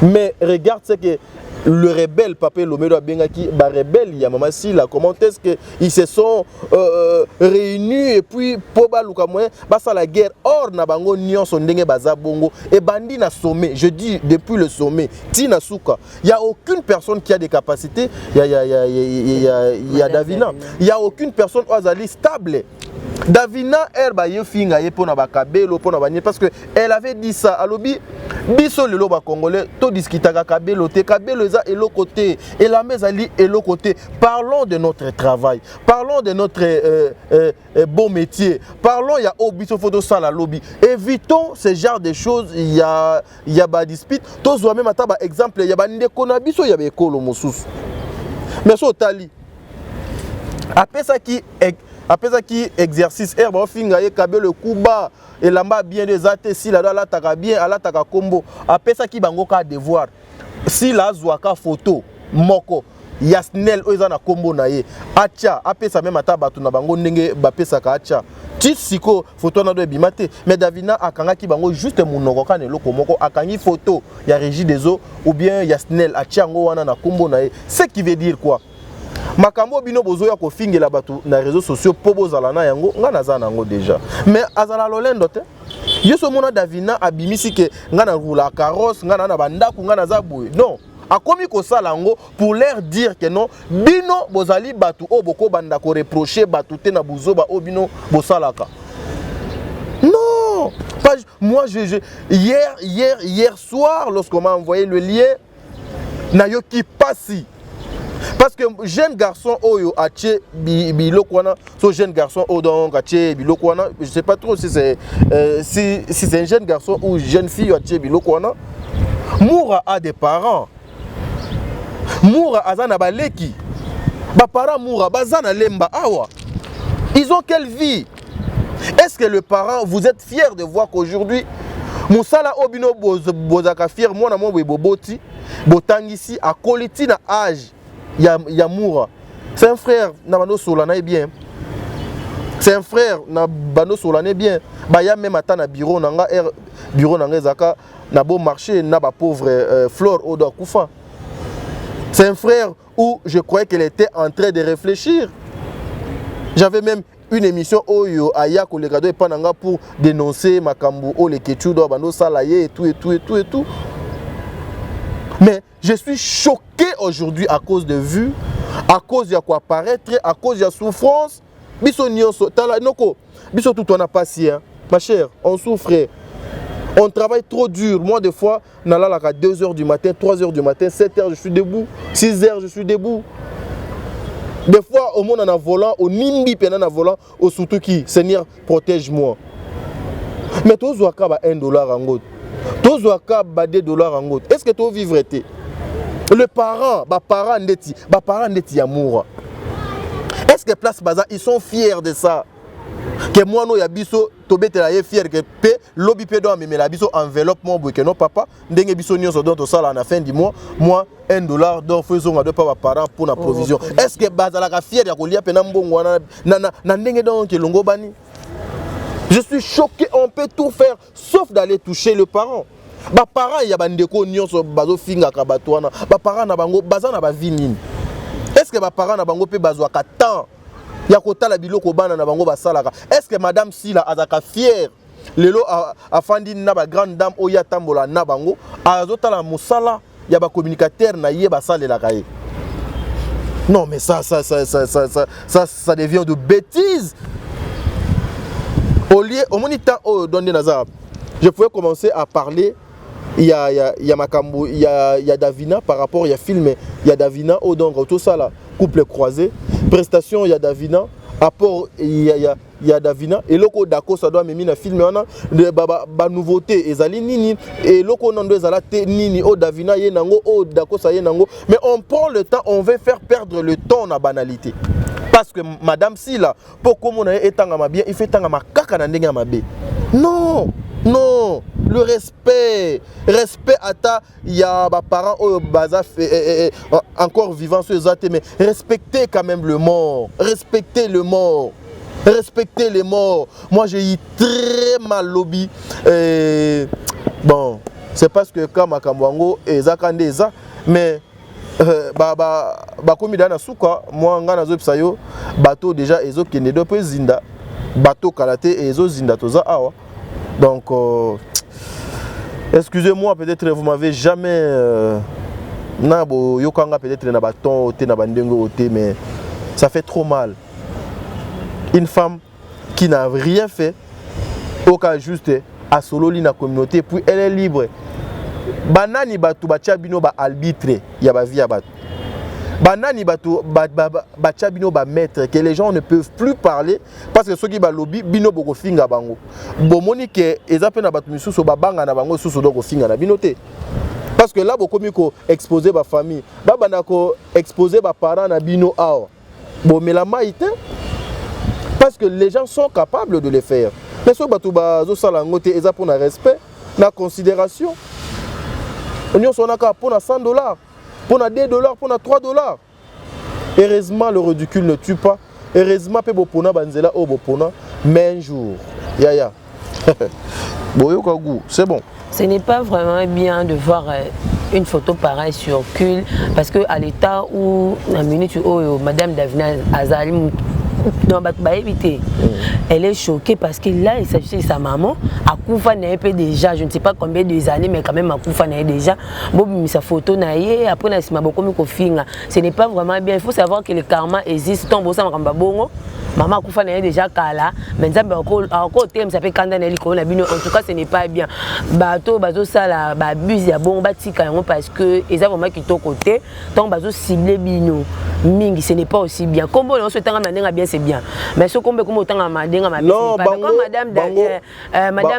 Mais regarde ce que le rebelle Papa Lomedo Bengaki, bah rebelle, il y a maman Sila, comment est-ce qu'ils se sont réunis et puis Poba Lukamoye, bah ça la guerre, or Nabango Nyon Sondenge Baza Bongo, et Bandi na sommet, je dis depuis le sommet, Tina Souka, il n'y a aucune personne qui a des capacités, il y a Davina, il n'y a aucune personne qui est stable. Davina herba yefinga ye pona bakabelo pona banye parce que elle avait dit ça à l'obi biso le loba congolais to discutaka kabelo te kabelo eza elo côté et la mezali elo côté. Parlons de notre travail, parlons de notre bon métier, parlons il y a obiso photo ça la lobby, évitons ce genre de choses. Il y a ba dispute to zo même ata ba exemple il y a ba ndeko na biso ya be kolo mosusu mais so tali après ça qui exercice herbe finga ye kabe le kuba et lamba bien des athées si la la taka bien ala taka combo après ça qui bango ka devoir si la zwaka photo moko yasnel oza na combo na ye acha après ça même ata batu na bango ndenge ba pesa ka acha ti siko photo na do bimate mais Davina akanga ki bango juste munoko ka ne loko moko akangi photo ya Régie des eaux ou bien yasnel acha ngo wana na combo na ye. Ce qui veut dire quoi? Makambo bino bozoya ko fingela batu na réseaux sociaux po bozala na yango nga naza nango déjà mais azala lolendo te yeso mona Davina abimisi ke nga na roula carrosse nga na bandako nga naza boye non akomi ko sala ngo pour leur dire que non bino bozali batu o boko banda ko reprocher batu te na buzoba o bino bosalaka non pas moi hier soir lorsqu'on m'a envoyé le lien na yo ki passi. Parce que jeune garçon oyo ache bilokwana so jeune garçon o donc ache bilokwana je sais pas trop si c'est un jeune garçon ou jeune fille ache bilokwana Moura a des parents Moura azana baleki ba parents Moura bazana lemba awa ils ont quelle vie? Est-ce que le parent vous êtes fiers de voir qu'aujourd'hui Moussala obino bozaka fier moi na mo boboti botangisi a koliti na âge ya Moura. C'est un frère na bano solana bien. C'est un frère na bano solana bien. Ba ya même ata na bureau nanga bureau nanga zaka na beau marché na ba pauvre Flore Odo Koufa. C'est un frère où je croyais qu'elle était en train de réfléchir. J'avais même une émission Oyo Aya Kolegado et Pananga pour dénoncer Makambu O le Kechudo bano salaye et tout. Mais je suis choqué aujourd'hui à cause de vues, à cause de quoi paraître, à cause de la souffrance. Biso nyonso tala noko, biso tout on a passé hein. Ma chère, on souffre. On travaille trop dur. Moi des fois, nala à 2h du matin, 3h du matin, 7h je suis debout, 6h je suis debout. Des fois au monde en a volant, au nimbi penan en volant, au surtout qui Seigneur protège-moi. Mais tous waka ba $1 en gros. Tous waka ba $2 en gros. Est-ce que tu vivre été? Le parent, parent neti ya Moura. Est-ce que place baza ils sont fiers de ça? Que moi no ya biso tobete la fier que pe lobby pe do mais la biso enveloppe mon que non papa ndenge biso nyonso donc ça là à la fin du mois moi $1 donc faisons à deux pas parents pour la provision. Est-ce que baza la fier ya kolia pe na mbongo na ndenge donc longo bani? Je suis choqué, on peut tout faire sauf d'aller toucher le parent. Ba parents ya bandeko nyonso bazo finga ka batwana. Ba parents na bango baza na ba vie nini? Est-ce que ba parents na bango pe bazwa ka temps ya kotala biloko bana na bango basalaka? Est-ce que madame Sila azaka fière lelo afandi na ba grande dame oya tambola na bango azotala musala y a ba communicateur na yé ba sale la kaye. Non mais ça devient de bêtises. Au lieu, au moniteur donné Nazar, je pouvais commencer à parler. Il y a Makambo, il y a Davina par rapport, il y a film, il y a Davina, donc tout ça là, couple croisé, prestation, il y a Davina, apport, il y a Davina, et loko dako ça doit me mettre film, on a ba nouveauté, ezali nini, et loko nando ezala te nini, oh Davina yenango, oh dako ça yenango, mais on prend le temps, on veut faire perdre le temps na banalité. Parce que madame si là, pour comme on a étang ma bien, il fait tanga ma kaka na ndenga ma bé. Non, non, le respect à ta, il y a des parents encore vivants sur les athées, mais respectez quand même le mort, respectez le mort, respectez les morts. Moi j'ai eu très mal lobby. Bon, c'est parce que quand Makamwango et Zakandeza, mais comme dans souka moi ngana zo psayo bateau déjà ezo kende do pe zinda bateau kalaté et ezo zinda toza awa donc excusez-moi peut-être vous m'avez jamais na bo yokanga peut-être na baton te na bandengo te mais ça fait trop mal. Une femme qui n'a rien fait au cas juste à solo li na communauté puis elle est libre. Banani batu bacha bino ba arbitre ya ba vie ya batu. Banani batu bacha bino ba maître que les gens ne peuvent plus parler parce que ceux qui ba lobby bino boko finga bango. Bomoni ke ezape na batu misusu ba banga na bango susu doko finga na bino te. Parce que là boko miko exposer ba famille, ba banako exposer ba parents na bino awa. Bon mais la maïté parce que les gens sont capables de le faire. Mais ceux batu ba zo sala ngote ezape na respect, na considération. On a pour $100, pour $2, pour $3. Heureusement, le ridicule ne tue pas. Heureusement, mais un jour, c'est bon. Ce n'est pas vraiment bien de voir une photo pareille sur Cul, parce qu'à l'état où, la minute où Madame Davina Azali, non, elle est choquée parce que là, il s'agit de sa maman. Akoufa n'a pas déjà, je ne sais pas combien de années, mais quand même Akoufa n'a déjà. Bon, sa photo n'a pas, après, ce n'est pas vraiment bien. Il faut savoir que le karma existe. Tombe au sang, maman Akoufa n'a déjà kala. Mais ça, encore thème, ça fait Kandaneli, en tout cas, ce n'est pas bien. Bateau, bateau, ça, la buse, il y a bon, parce que, ils ont vraiment quitté au côté. Donc, bateau ciblé bino. Mingi, ce n'est pas aussi bien. Comme on se tient bien, c'est bien. Mais ce qu'on peut comme autant à Madame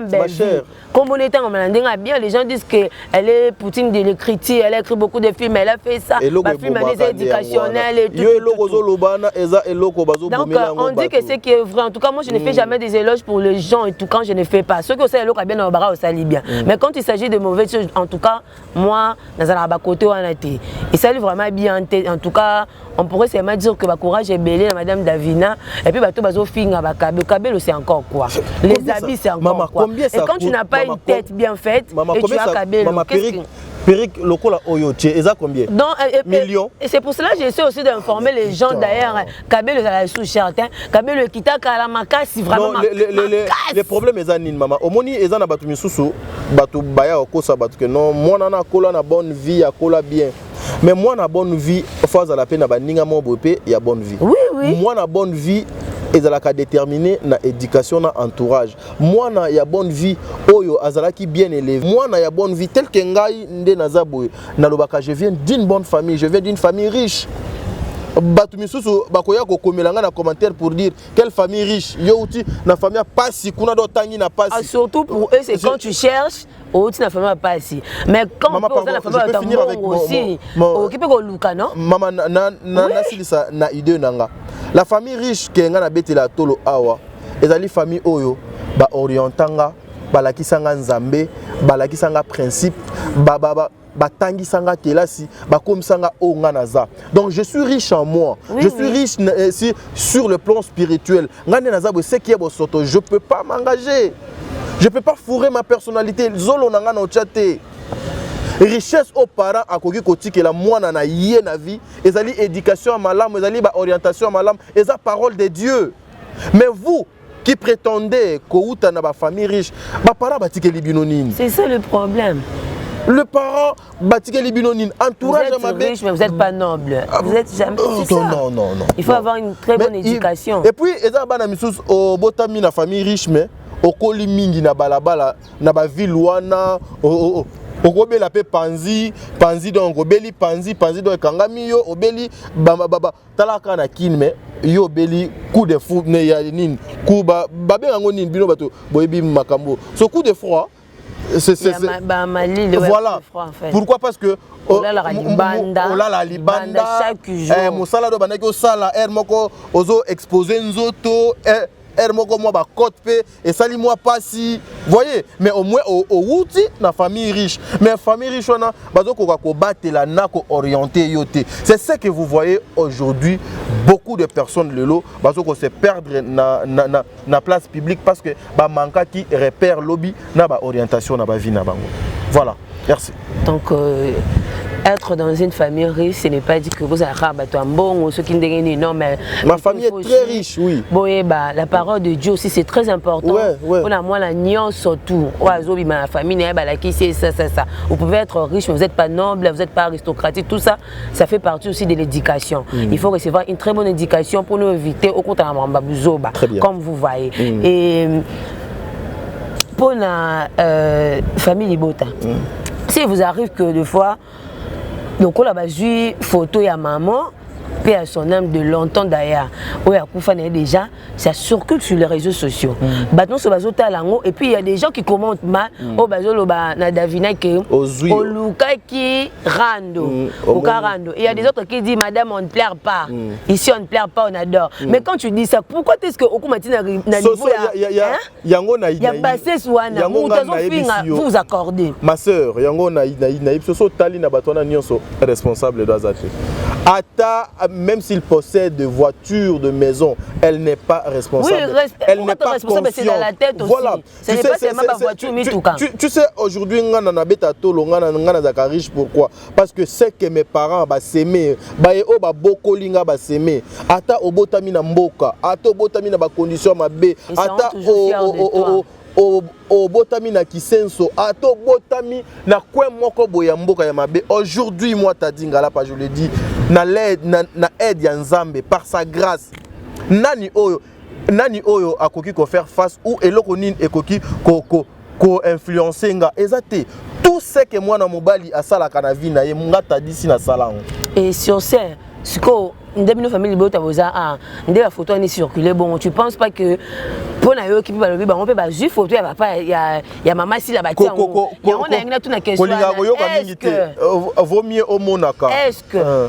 Belgi. Comme on est en bien, les gens disent qu'elle est Poutine de l'écriture, elle a écrit beaucoup de films, elle a fait ça. Ma film est éducationnelle et tout. Donc on dit que c'est qui est vrai. En tout cas, moi je ne fais jamais des éloges pour les gens et tout quand je ne fais pas. Ceux qui ont ça, ils ont bien au bara, ça lit bien. Mais quand il s'agit de mauvaises choses, en tout cas, moi, dans un côté on a été. Il s'agit vraiment bien. En tout cas, on pourrait seulement dire que courage est belé, Madame Davina, et puis bateau bazo finga bakabelo, kabelo c'est encore quoi. Les habits c'est encore quoi. Et quand tu n'as pas une tête bien faite et tu as kabelo, Péric lokola oyoche, et ça combien? Millions. Et c'est pour cela que j'essaie aussi d'informer les gens d'ailleurs. Kabelo est sous certain, Kabelo kita kalamaka si vraiment. Les problèmes est anin maman. Omoni est na batu misusu, batu baya okosa batu que non, moi na kola na bonne vie, a kola bien. Mais moi na bonne vie, fois à la peine na baninga mo bopé, il y a bonne vie. Oui oui. Moi na bonne vie ezalaka déterminé na éducation na entourage. Moi na ya bonne vie oyo azalaki bien élevé. Moi na ya bonne vie tel que ngai nde nazaboy na lobaka je viens d'une bonne famille, je viens d'une famille riche. Batu misusu bakoya ko komelanga na commentaire pour dire quelle famille riche. Yo uti na famille pas si kuna do tangi na pas si. Surtout pour eux c'est quand tu cherches outi na famille pas si. Mais quand on peut la famille finir avec aussi occupé ko luka non? Maman na silisa na idée nanga. La famille riche qui est na betela tolo awa ezali famille oyo ba orientanga balakisanga nzambe balakisanga principe batangisanga kelasi bakomisanga onga naza. Donc je suis riche en moi. Oui, je suis riche sur le plan spirituel. Ngane naza bo c'est qui est bo soto, je peux pas m'engager. Je peux pas fourrer ma personnalité zolo nanga no chate. Richesse aux parents à koki kotiki la mwana na yé na vie, ezali éducation à malam, ezali ba orientation à malam, eza parole de Dieu. Mais vous qui prétendez que vous avez une famille riche, ba parents batike libino nini. C'est ça le problème. le parent batika libinonin entourage vous êtes riche mais vous n'êtes pas noble. Vous êtes jamais. Non. Il faut avoir une très bonne éducation. Et puis eza bana misusu au botami na famille riche mais okoli mingi na balabala na ba ville wana okobela pe panzi donc obeli panzi donc kangami yo obeli baba talaka na kin mais yo obeli coup de fou ne ya nini coup ba benga ngo nini bino bato boyebi makambo so coup de froid c'est voilà pourquoi parce que la libanda chaque jour mosala do banaki osala air moko ozo exposer nzoto moko moi ba cote pe et sali moi pasi voyez mais au moins au wuti na famille riche mais famille riche on a bazo ko batela na ko orienter yoté c'est ce que vous voyez aujourd'hui beaucoup de personnes lelo bazo ko se perdre na place publique parce que ba manka qui repère lobby na ba orientation na ba vie na bango voilà merci donc être dans une famille riche, ce n'est pas dit que vous avez un bon, ce qui est non, mais ma famille est très riche, oui. La parole de Dieu aussi, c'est très important. On a moins la nuance surtout. Ma famille, ça. Vous pouvez être riche, mais vous n'êtes pas noble, vous n'êtes pas aristocratique, tout ça, ça fait partie aussi de l'éducation. Il faut recevoir une très bonne éducation pour nous éviter au contraire comme vous voyez. Et pour la famille Libota, si vous arrive que des fois, donc on a vu photo ya maman, puis à son âme de longtemps d'ailleurs, où il déjà, ça circule sur les réseaux sociaux. Maintenant ce bazo talango et puis il y a des gens qui commentent mal, au bazo lo ba na davina que au luka qui rando, au carando. Il y a des autres qui disent madame on ne plaire pas. Ici on ne plaire pas, on adore. Mais quand tu dis ça, pourquoi est-ce que au kumati na niveau yango na il y a passé soana, vous accordez. Ma sœur, yango na so tali na batona nyonso responsable d'Azate. Ata, même s'il possède de voitures, de maisons, elle n'est pas responsable. Oui, elle n'est pas responsable, c'est dans la tête aussi. Voilà. Ce n'est pas seulement ma voiture, mais tout cas. Tu sais, aujourd'hui, on a des riche. Pourquoi? Parce que c'est que mes parents ont s'aimer. Ils ont s'aimer. Ata, obotami na mboka. Ata, obotami na ba condition mabe. Ata, au botami na kisenso ato botami na kwe moko boya mboka ya mabe. Aujourd'hui moi tadinga là pas je le dis na l'aide na aide ya Nzambe par sa grâce nani oyo akoki ko faire face ou eloko nini ekoki ko influencer nga ezate tout ce que moi na mobali asala kana vie na ye nga tadisi na salango. Et sur ce siko ndemino famille Libota boza ndé la photo ni circuler bon tu penses pas que pour na yo qui ba lobi ba on peut ba ju photo ya papa ya maman si la bati yango ya on a ngina tout na question vaut mieux au monaka est-ce que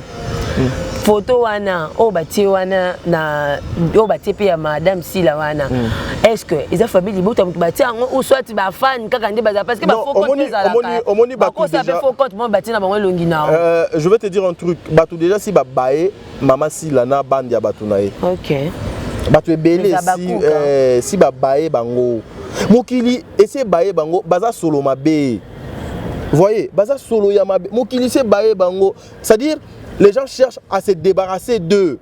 photo wana o bati wana na o bati pe ya madame si la wana est-ce que ils a famille Libota bati yango ou soit ba fan kaka ndé ba parce que ba photo omoni ba tout déjà photo mo bati na bango longi na je vais te dire un truc ba tout déjà si ba bae maman si la na bande ya batu na ye. OK. Batu ebele si ba bae bango. Mokili essaie bae bango baza solo mabe. Voyez, baza solo ya mabe. Mokili c'est bae bango. C'est-à-dire les gens cherchent à se débarrasser d'eux.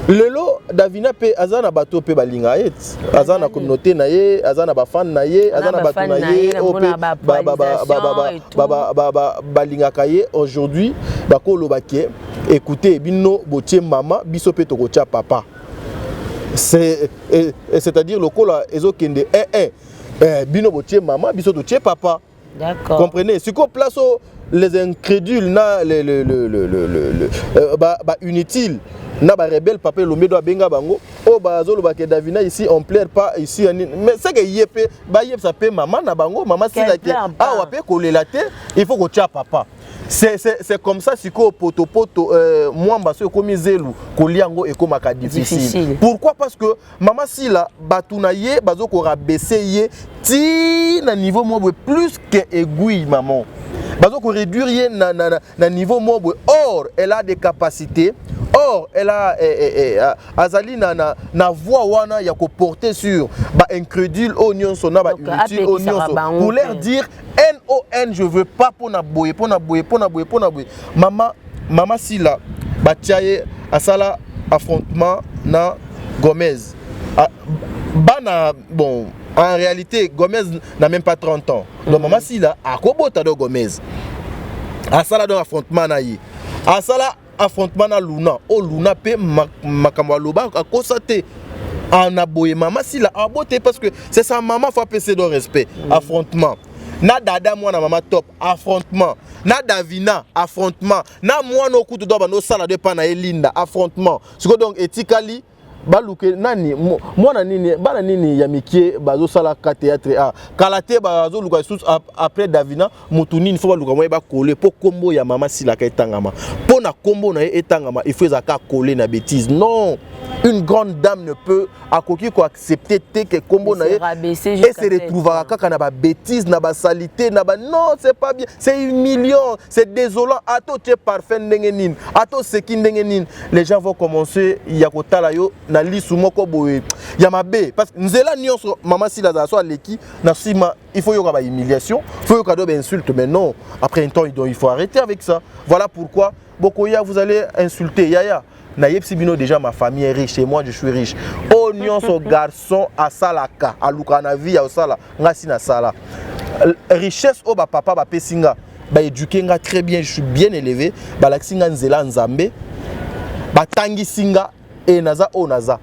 Lelo Davina pe azana bato pe balinga et azana communauté na ye azana ba fan na ye azana bato na ye balinga kaye aujourd'hui bakolo baké écoutez bino botie maman biso pe tokotia papa c'est-à-dire le kola ezokende bino botie maman biso totie papa. D'accord. Comprenez ce qu'on place les incrédules na inutiles na ba rebelle papa lomedo benga bango o bazolo ba ke Davina ici on plaire pas ici mais c'est que yepé ba yep ça peut maman na bango maman si la wa pe kolela te il faut que tu papa c'est comme ça siko poto moi mbaso komi zelu koliango e komaka difficile. Pourquoi? Parce que maman si la batuna ye bazo ko rabaisser ye ti na niveau moi plus que aiguille maman bazo ko réduire na niveau moi or elle a des capacités. Or, elle a azali na voix wana ya ko porter sur ba incrédule oignon sona ba inutile oignon pour leur dire NON je veux pas pour na boye maman si la ba tiaye asala affrontement na Gomez bana bon En réalité, Gomez n'a même pas 30 ans. Donc maman si là, à Kobota de Gomez. À ça là dans affrontement naïe. À ça là affrontement na Luna. Oh Luna pe makamwa loba à constater. En aboye maman si là à beauté parce que c'est sa maman faut passer de respect. Affrontement. Na dada moi na maman top affrontement. Na Davina affrontement. Na moi no kutu do ba no sala de pa na Elinda affrontement. Ce donc ethically baluke nani mwana nini bana nini ya mikie bazo sala ka théâtre a kalate bazo luka sous après Davina mutu nini faut baluka moye ba coller po kombo ya mama sila ka etangama po na kombo na etangama il faut zaka coller na bêtise non. Une grande dame ne peut akoki ko accepter que kombo na et se retrouvera kaka na ba bêtise na ba salité na ba non c'est pas bien c'est humiliant c'est désolant ato tu parfait ndenge nini ato seki ndenge nini les gens vont commencer ya kotala yo na lisu moko boye ya mabe parce que nzela nyonso mama si la so aleki na sima il faut yoka ba humiliation il faut yoka do ba insulte mais non après un temps il faut arrêter avec ça voilà pourquoi Bokoya vous allez insulter Yaya na yepsi bino déjà ma famille est riche et moi je suis riche oh nyonso garçon à salaka à luka na vie ya sala ngasi na sala richesse o ba papa ba pesinga ba éduquer nga très bien je suis bien élevé ba laksinga nzela nzambe ba tangi singa et naza o naza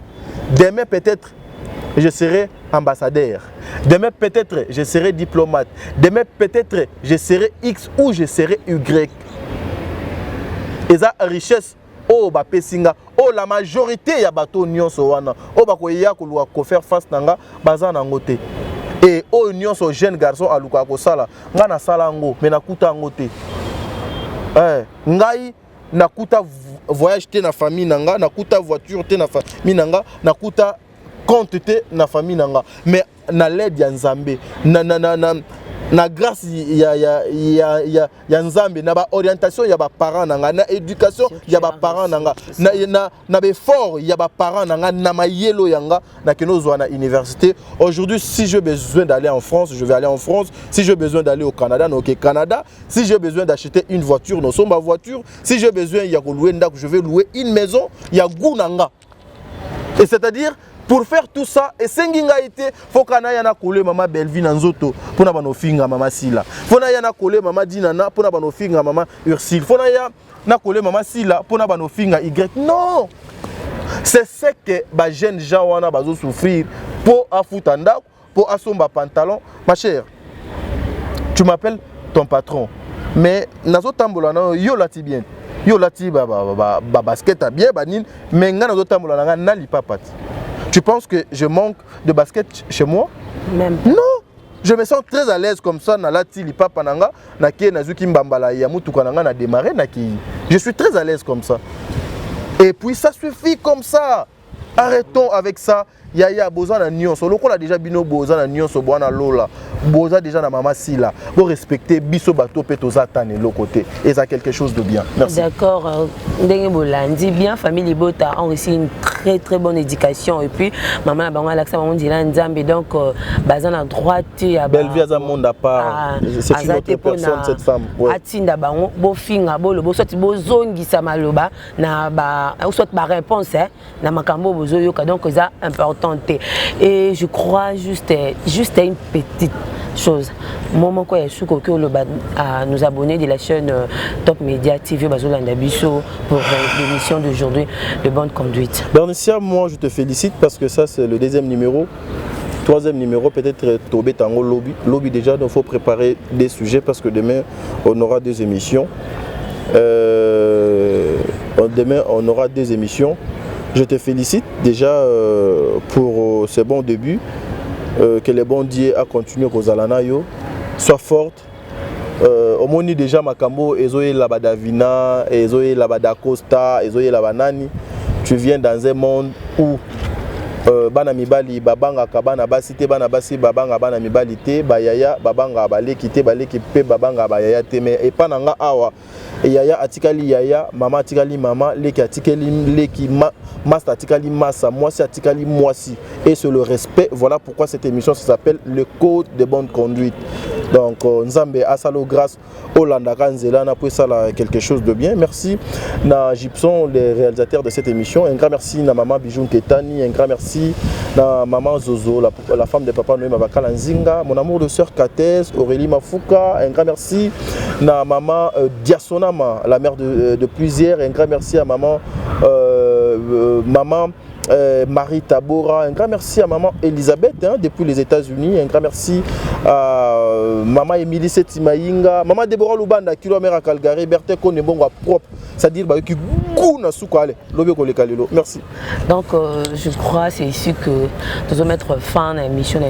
demain peut-être je serai ambassadeur demain peut-être je serai diplomate demain peut-être je serai X ou je serai Y et ça richesse oh ba pesinga oh la majorité ya bato nyonso wana oh ba koya ko faire face nanga baza na ngote et oh nyonso jeune garçon aluka ko sala nga na sala ngo mais nakuta ngote ngai nakuta voyage te na famille nanga nakuta voiture te na famille nanga nakuta compte te na famille nanga mais na l'aide ya nzambe na grâce ya nzambe na ba orientation ya ba parents nanga na éducation ya ba parents nanga na effort ya ba parents nanga na mayelo yanga na keno zo na université aujourd'hui si j'ai besoin d'aller en France je vais aller en France si j'ai besoin d'aller au Canada no au Canada si j'ai besoin d'acheter une voiture no so ma voiture si j'ai besoin ya ko louer ndako je vais louer une maison ya gunanga et c'est-à-dire pour faire tout ça, et senginga été, faut qu'on aille na coller maman Belvin Nzoto pour na bano finga maman Sila. Faut na na coller maman Dinana pour na bano finga maman Ursule. Faut na coller maman Sila pour na bano finga Y. Non. C'est ce que ba jeunes gens wana bazo souffrir pour afutanda, pour asomba pantalon. Ma chère, tu m'appelles ton patron. Mais nazo tambola na yo lati bien. Yo lati ba basket a bien banin, mais nga nazo tambola na na li papati. Tu penses que je manque de basket chez moi? Même. Non. Je me sens très à l'aise comme ça. Na lati li papa nanga na ke nazuki mbambala ya mutu kananga na démarrer na ki. Je suis très à l'aise comme ça. Et puis ça suffit comme ça. Arrêtons avec ça. Yaya boza na nyonso. Lokola déjà bino boza na nyonso bwana lola. Boza déjà na mama sila. Pour respecter biso bato pe toza tane l'autre côté. Et ça quelque chose de bien. Merci. D'accord. Ndenge bolandi bien famille Libota ont aussi une très bonne éducation et puis maman bango alaxa maman dila nzambe donc bazan à droite ya belle vie à monde à part. C'est une autre personne cette femme. Atinda bango bo finga bolo bo soti bozongi sa maloba na ba soit ba réponse na makambo bozo yoka donc ça important. Et je crois juste une petite chose. Moment quoi à nous abonner de la chaîne Top Media TV Bazolanda Bisso pour l'émission d'aujourd'hui de bonne conduite. Bernicia, moi je te félicite parce que ça c'est le deuxième numéro. Troisième numéro, peut-être Tobé Tango Lobby déjà, donc il faut préparer des sujets parce que demain on aura deux émissions. Demain on aura deux émissions. Je te félicite déjà pour ce bon début, que le bon Dieu a continué aux Alanayo. Sois forte. Au moins déjà Makambo, Ezoé Labadavina, Ezoé Labadacosta, Ezoé Labanani. Tu viens dans un monde où bana mibali babanga kabana basite bana basi babanga bana mibali te bayaya babanga baleki te baleki pe babanga bayaya te mais et pananga awa yaya atikali yaya mama atikali mama leki atikali leki master atikali massa moisi atikali moisi et sur le respect. Voilà pourquoi cette émission s'appelle le code de bonne conduite. Donc Nzambe asalo grâce Olanda Kanzela na pour ça quelque chose de bien. Merci na Gibson les réalisateurs de cette émission. Un grand merci na maman Bijoun Ketani, un grand merci merci à maman Zozo, la femme de papa Noé Mabakala Nzinga, mon amour de sœur Katès, Aurélie Mafouka, un grand merci à maman Diasonama, la mère de plusieurs, un grand merci à maman Marie Tabora, un grand merci à maman Elisabeth depuis les États-Unis, un grand merci à maman Émilie Setimaïnga, maman Deborah Lubanda, kilomètre à Calgary, Berthe Konebonga propre, c'est-à-dire qui goûne soukale, merci. Donc je crois c'est ici que nous allons mettre fin à l'émission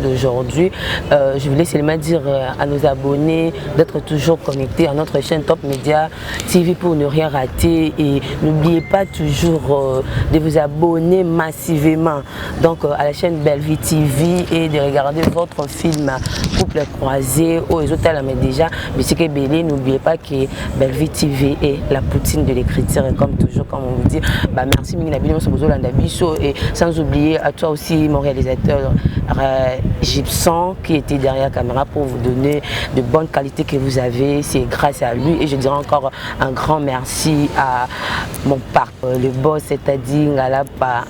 d'aujourd'hui. Je voulais seulement dire à nos abonnés d'être toujours connectés à notre chaîne Top Media TV pour ne rien rater et n'oubliez pas toujours de vous abonner massivement donc à la chaîne Bellevue TV et de regarder votre film Couple croisé aux autres mais déjà mais c'est que Bélé, n'oubliez pas que Bellevue TV est la poutine de l'écriture et comme toujours comme on vous dit merci et sans oublier à toi aussi mon réalisateur Gibson qui était derrière la caméra pour vous donner de bonnes qualités que vous avez, c'est grâce à lui et je dirais encore un grand merci à mon parc, le boss c'est-à-dire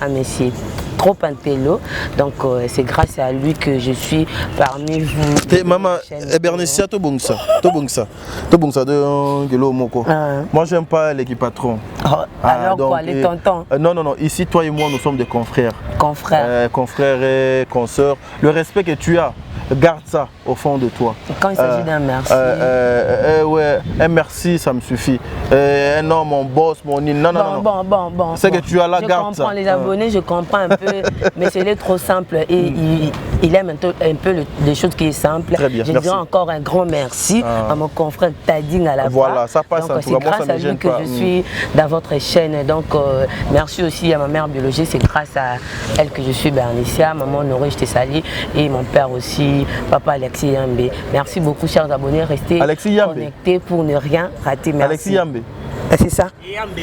un monsieur trop intello, donc c'est grâce à lui que je suis parmi vous. Maman, Bernicia, tout bon ça de Moko. Moi j'aime pas l'équipe patron. Alors donc, quoi, les tontons? Non, ici toi et moi nous sommes des confrères. Confrères et consoeurs. Le respect que tu as, garde ça au fond de toi. Et quand il s'agit d'un merci. Ouais, un merci ça me suffit. Non, mon boss, mon non. Bon. C'est que tu as la garde. Je comprends les abonnés, je comprends un peu, mais c'est trop simple et il aime un peu les choses qui sont simples. Très bien, je dirais encore un grand merci à mon confrère Tadine à la Voilà, ça passe. C'est grâce à lui que je suis dans votre chaîne. Donc merci aussi à ma mère biologique, c'est grâce à elle que je suis Bernicia, maman Noré, je te salue et mon père aussi, papa Alexis Yambé. Merci beaucoup chers abonnés, restez connectés pour ne rien rater. Merci. Alexis Yambé. C'est ça.